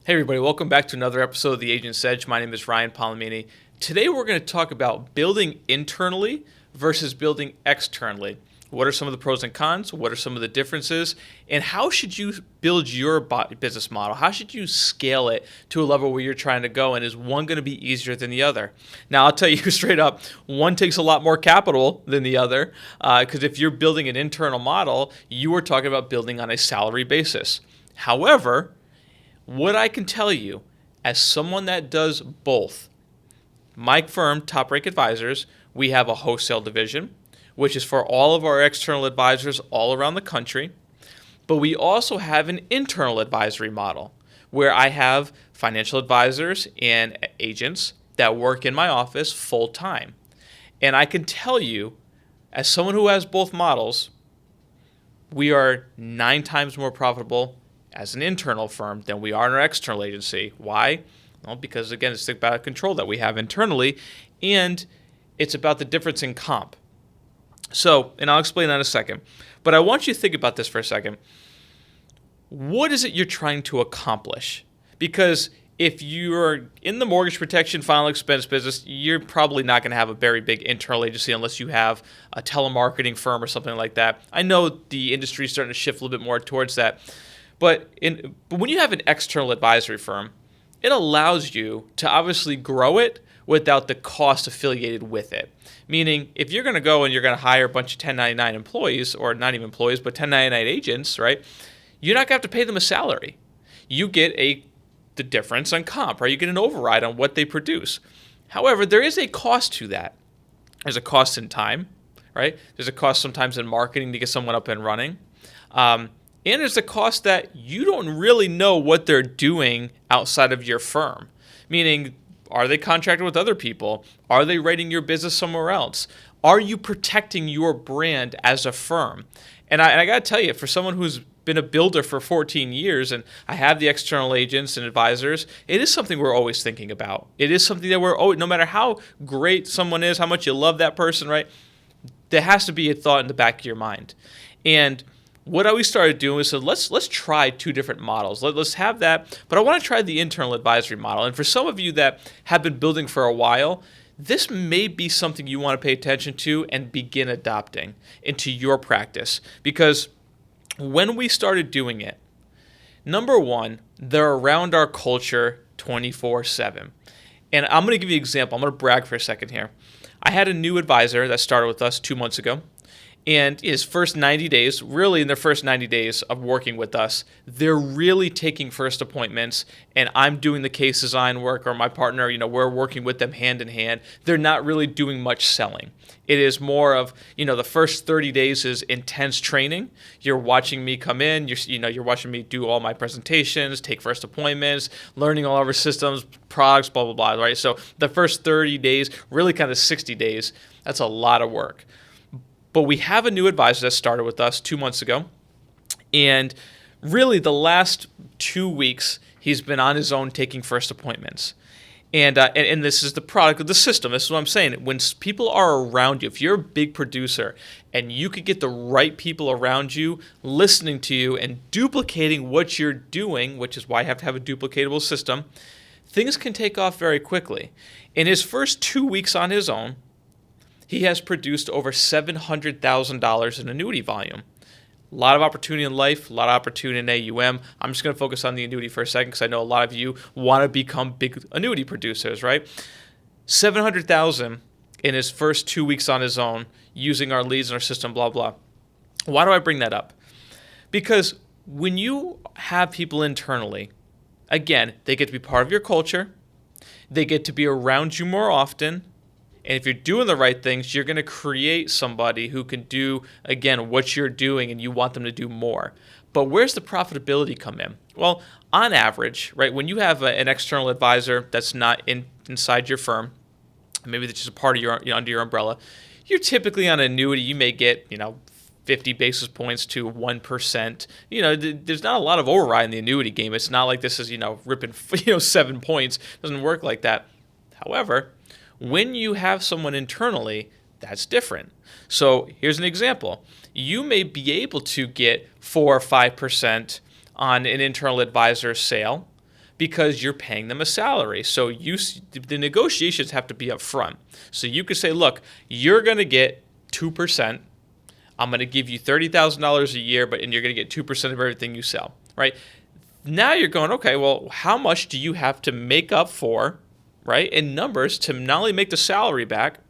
Hey everybody, welcome back to another episode of The Agent's Edge. My name is Ryan Polimeni. Today we're going to talk about building internally versus building externally. What are some of the pros and cons? What are some of the differences? And how should you build your business model? How should you scale it to a level where you're trying to go? And is one going to be easier than the other? Now, I'll tell you straight up, one takes a lot more capital than the other, because if you're building an internal model, you are talking about building on a salary basis. However, what I can tell you, as someone that does both, my firm, Top Rank Advisors, we have a wholesale division, which is for all of our external advisors all around the country. But we also have an internal advisory model where I have financial advisors and agents that work in my office full time. And I can tell you, as someone who has both models, we are 9 times more profitable as an internal firm than we are in our external agency. Why? Well, because again, it's about control that we have internally, and it's about the difference in comp. So, and I'll explain that in a second, but I want you to think about this for a second. What is it you're trying to accomplish? Because if you're in the mortgage protection final expense business, you're probably not going to have a very big internal agency unless you have a telemarketing firm or something like that. I know the industry is starting to shift a little bit more towards that. But when you have an external advisory firm, it allows you to obviously grow it without the cost affiliated with it. Meaning, if you're going to go and you're going to hire a bunch of 1099 employees, or not even employees, but 1099 agents, right? You're not going to have to pay them a salary. You get the difference on comp, right? You get an override on what they produce. However, there is a cost to that. There's a cost in time, right? There's a cost sometimes in marketing to get someone up and running. And there's a cost that you don't really know what they're doing outside of your firm. Meaning, are they contracted with other people? Are they writing your business somewhere else? Are you protecting your brand as a firm? And I got to tell you, for someone who's been a builder for 14 years, and I have the external agents and advisors, it is something we're always thinking about. It is something that we're always, no matter how great someone is, how much you love that person, right? There has to be a thought in the back of your mind. And what we started doing was, let's try 2 different models. Let's have that, but I want to try the internal advisory model. And for some of you that have been building for a while, this may be something you want to pay attention to and begin adopting into your practice. Because when we started doing it, number one, they're around our culture 24/7. And I'm going to give you an example. I'm going to brag for a second here. I had a new advisor that started with us 2 months ago. And his first 90 days, really in their first 90 days of working with us, they're really taking first appointments, and I'm doing the case design work, or my partner, we're working with them hand in hand. They're not really doing much selling. It is more of, the first 30 days is intense training. You're watching me come in, you're watching me do all my presentations, take first appointments, learning all of our systems, products, blah, blah, blah, right? So the first 30 days, really kind of 60 days, that's a lot of work. But we have a new advisor that started with us 2 months ago. And really the last 2 weeks, he's been on his own taking first appointments. And this is the product of the system. This is what I'm saying. When people are around you, if you're a big producer and you could get the right people around you listening to you and duplicating what you're doing, which is why you have to have a duplicatable system, things can take off very quickly. In his first 2 weeks on his own, he has produced over $700,000 in annuity volume. A lot of opportunity in life, a lot of opportunity in AUM. I'm just going to focus on the annuity for a second because I know a lot of you want to become big annuity producers, right? $700,000 in his first 2 weeks on his own using our leads in our system, blah, blah. Why do I bring that up? Because when you have people internally, again, they get to be part of your culture. They get to be around you more often. And if you're doing the right things, you're going to create somebody who can do, again, what you're doing, and you want them to do more. But where's the profitability come in? Well, on average, right, when you have an external advisor that's not inside your firm, maybe that's just a part of your, under your umbrella, you're typically on an annuity, you may get, 50 basis points to 1%. There's not a lot of override in the annuity game. It's not like this is, ripping, 7 points. It doesn't work like that. However, when you have someone internally, that's different. So here's an example. You may be able to get 4 or 5% on an internal advisor sale because you're paying them a salary. So the negotiations have to be up front. So you could say, look, you're going to get 2%. I'm going to give you $30,000 a year, and you're going to get 2% of everything you sell, right? Now you're going, okay, well, how much do you have to make up for, right, in numbers to not only make the salary back,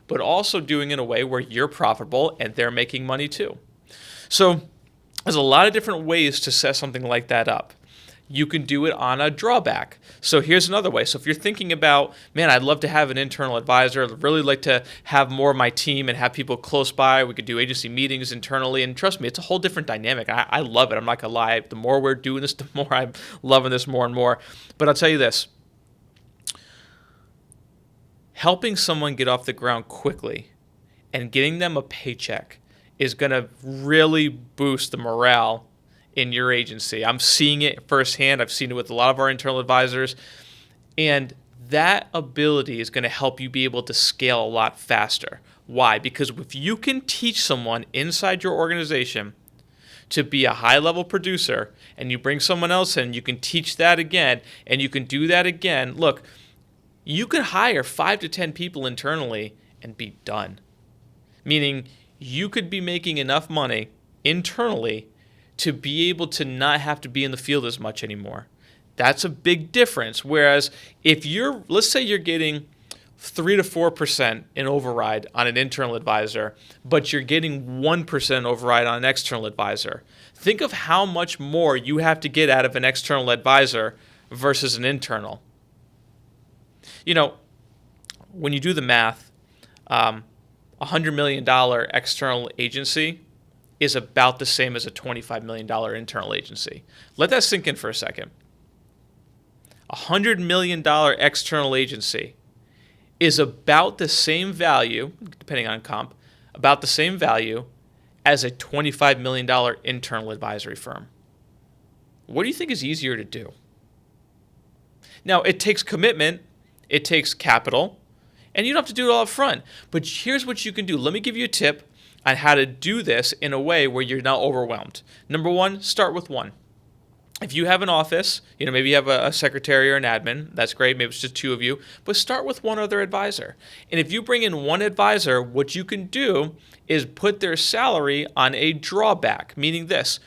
but also doing it in a way where you're profitable and they're making money too. So there's a lot of different ways to set something like that up. You can do it on a drawback. So here's another way. So if you're thinking about, man, I'd love to have an internal advisor. I'd really like to have more of my team and have people close by. We could do agency meetings internally. And trust me, it's a whole different dynamic. I love it. I'm not going to lie. The more we're doing this, the more I'm loving this more and more. But I'll tell you this. Helping someone get off the ground quickly and getting them a paycheck is going to really boost the morale in your agency. I'm seeing it firsthand. I've seen it with a lot of our internal advisors. And that ability is going to help you be able to scale a lot faster. Why? Because if you can teach someone inside your organization to be a high-level producer and you bring someone else in, you can teach that again and you can do that again. Look, you could hire 5 to 10 people internally and be done. Meaning you could be making enough money internally to be able to not have to be in the field as much anymore. That's a big difference. Whereas if let's say you're getting 3 to 4% in override on an internal advisor, but you're getting 1% override on an external advisor. Think of how much more you have to get out of an external advisor versus an internal. You know, when you do the math, $100 million external agency is about the same as a $25 million internal agency. Let that sink in for a second. $100 million external agency is about the same value, depending on comp, about the same value as a $25 million internal advisory firm. What do you think is easier to do? Now, it takes commitment, it takes capital, and you don't have to do it all up front. But here's what you can do. Let me give you a tip on how to do this in a way where you're not overwhelmed. Number one, start with one. If you have an office, maybe you have a secretary or an admin, that's great. Maybe it's just 2 of you, but start with one other advisor. And if you bring in one advisor, what you can do is put their salary on a drawback, meaning this.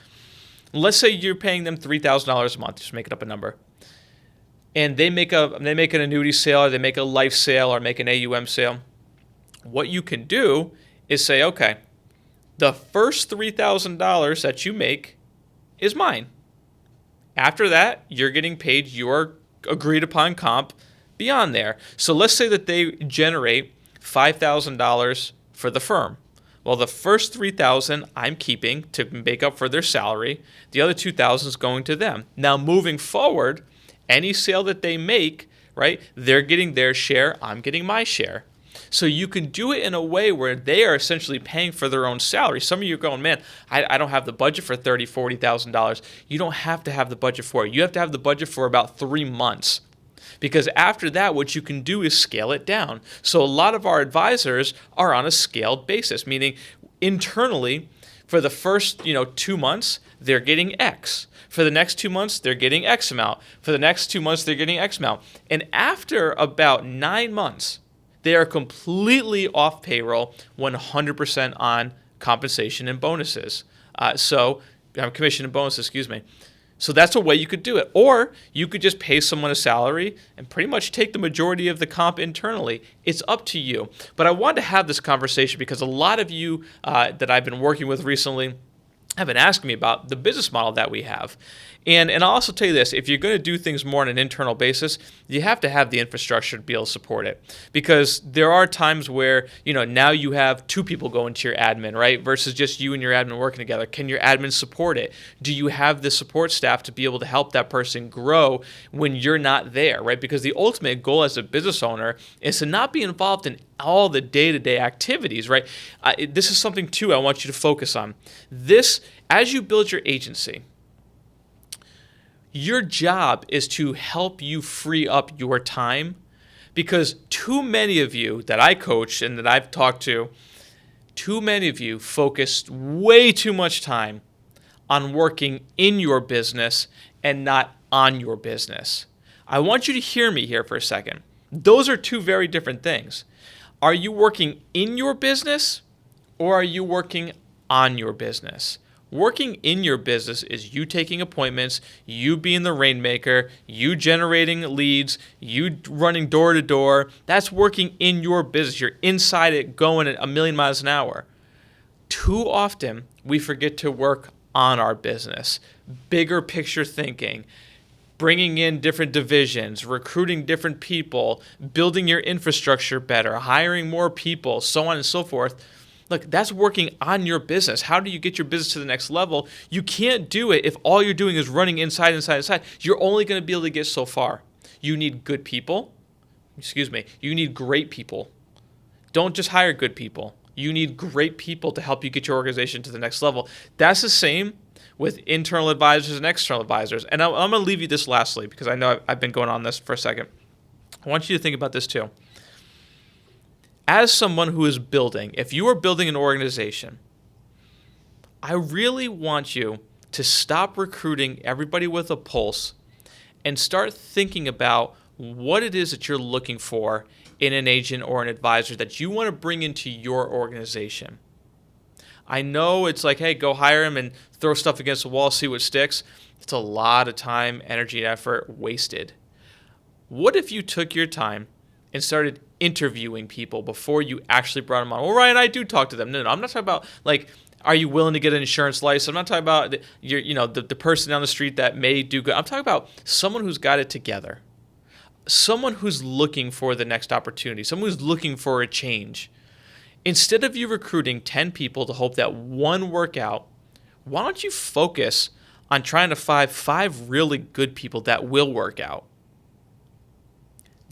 Let's say you're paying them $3,000 a month, just make it up a number. And they make an annuity sale, or they make a life sale, or make an AUM sale. What you can do is say, okay, the first $3,000 that you make is mine. After that, you're getting paid your agreed upon comp beyond there. So let's say that they generate $5,000 for the firm. Well, the first $3,000 I'm keeping to make up for their salary. The other $2,000 is going to them. Now, moving forward, any sale that they make, right, they're getting their share, I'm getting my share. So you can do it in a way where they are essentially paying for their own salary. Some of you are going, man, I don't have the budget for $30,000, $40,000. You don't have to have the budget for it. You have to have the budget for about 3 months. Because after that, what you can do is scale it down. So a lot of our advisors are on a scaled basis, meaning internally, for the first 2 months, they're getting X. For the next 2 months, they're getting X amount. For the next 2 months, they're getting X amount. And after about 9 months, they are completely off payroll, 100% on compensation and bonuses. Commission and bonuses, excuse me. So that's a way you could do it. Or you could just pay someone a salary and pretty much take the majority of the comp internally. It's up to you. But I wanted to have this conversation because a lot of you that I've been working with recently have been asking me about the business model that we have. And I'll also tell you this, if you're going to do things more on an internal basis, you have to have the infrastructure to be able to support it. Because there are times where, now you have 2 people going to your admin, right? Versus just you and your admin working together. Can your admin support it? Do you have the support staff to be able to help that person grow when you're not there, right? Because the ultimate goal as a business owner is to not be involved in all the day-to-day activities, right? This is something, too, I want you to focus on. This, as you build your agency, your job is to help you free up your time, because too many of you that I coach and that I've talked to, too many of you focus way too much time on working in your business and not on your business. I want you to hear me here for a second. Those are two very different things. Are you working in your business or are you working on your business? Working in your business is you taking appointments, you being the rainmaker, you generating leads, you running door to door. That's working in your business. You're inside it going at 1,000,000 miles an hour. Too often, we forget to work on our business. Bigger picture thinking, bringing in different divisions, recruiting different people, building your infrastructure better, hiring more people, so on and so forth. Look, that's working on your business. How do you get your business to the next level? You can't do it if all you're doing is running inside. You're only going to be able to get so far. You need good people. You need great people. Don't just hire good people. You need great people to help you get your organization to the next level. That's the same with internal advisors and external advisors. And I'm going to leave you this lastly because I know I've been going on this for a second. I want you to think about this too. As someone who is building, if you are building an organization, I really want you to stop recruiting everybody with a pulse and start thinking about what it is that you're looking for in an agent or an advisor that you want to bring into your organization. I know it's like, hey, go hire him and throw stuff against the wall, see what sticks. It's a lot of time, energy, and effort wasted. What if you took your time and started interviewing people before you actually brought them on? Well, Ryan, I do talk to them. No, I'm not talking about like, are you willing to get an insurance license? I'm not talking about the person down the street that may do good. I'm talking about someone who's got it together, someone who's looking for the next opportunity, someone who's looking for a change. Instead of you recruiting 10 people to hope that one work out, why don't you focus on trying to find 5 really good people that will work out?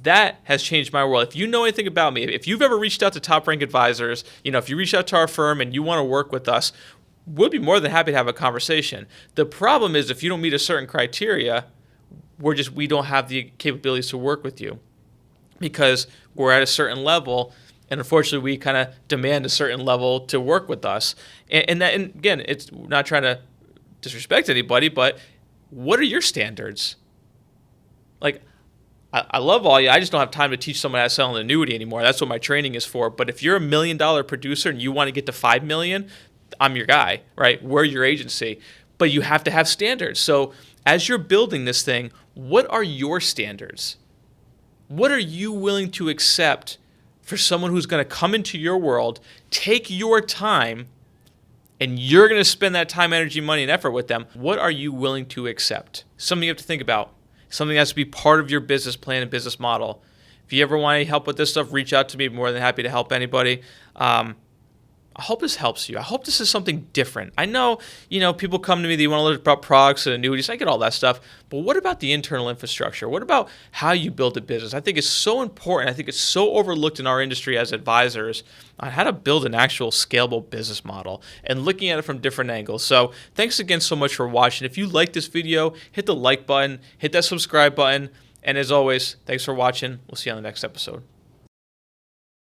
That has changed my world. If you know anything about me, if you've ever reached out to Top Rank Advisors, if you reach out to our firm and you want to work with us, we'll be more than happy to have a conversation. The problem is if you don't meet a certain criteria, we don't have the capabilities to work with you because we're at a certain level, and unfortunately we kind of demand a certain level to work with us. And again, it's not trying to disrespect anybody, but what are your standards? Like, I love all you. I just don't have time to teach someone how to sell an annuity anymore. That's what my training is for. But if you're $1 million producer and you want to get to $5 million, I'm your guy, right? We're your agency. But you have to have standards. So as you're building this thing, what are your standards? What are you willing to accept for someone who's going to come into your world, take your time, and you're going to spend that time, energy, money, and effort with them? What are you willing to accept? Something you have to think about. Something that has to be part of your business plan and business model. If you ever want any help with this stuff, reach out to me. I'm more than happy to help anybody. I hope this helps you. I hope this is something different. I know, people come to me, they want to learn about products and annuities. I get all that stuff. But what about the internal infrastructure? What about how you build a business? I think it's so important. I think it's so overlooked in our industry as advisors on how to build an actual scalable business model and looking at it from different angles. So thanks again so much for watching. If you like this video, hit the like button, hit that subscribe button. And as always, thanks for watching. We'll see you on the next episode.